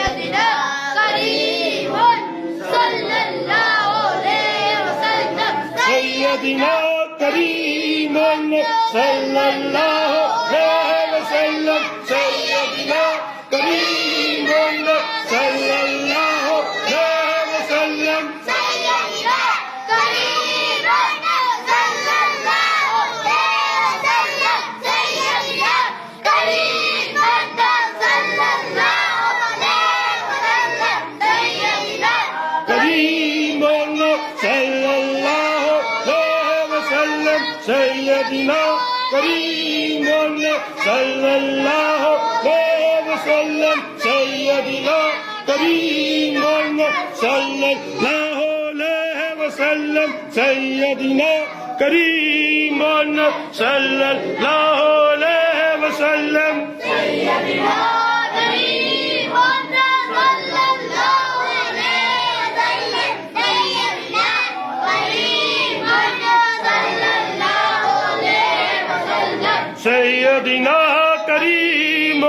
سیدنا کریم صلی اللہ علیہ وسلم سیدنا کریم صلی اللہ علیہ وسلم سیدنا کریم صلی اللہ علیہ وسلم سیدنا کریم صلی اللہ علیہ وسلم سیدنا کریم صلی اللہ علیہ وسلم سیدنا کریم صلی اللہ علیہ وسلم سیدنا کریم صلی اللہ علیہ وسلم سیدنا کریم صلی اللہ علیہ وسلم سیدنا کریم صلی اللہ علیہ وسلم سیدنا کریم صلی اللہ علیہ وسلم سیدنا کریم صلی اللہ علیہ وسلم سیدنا کریم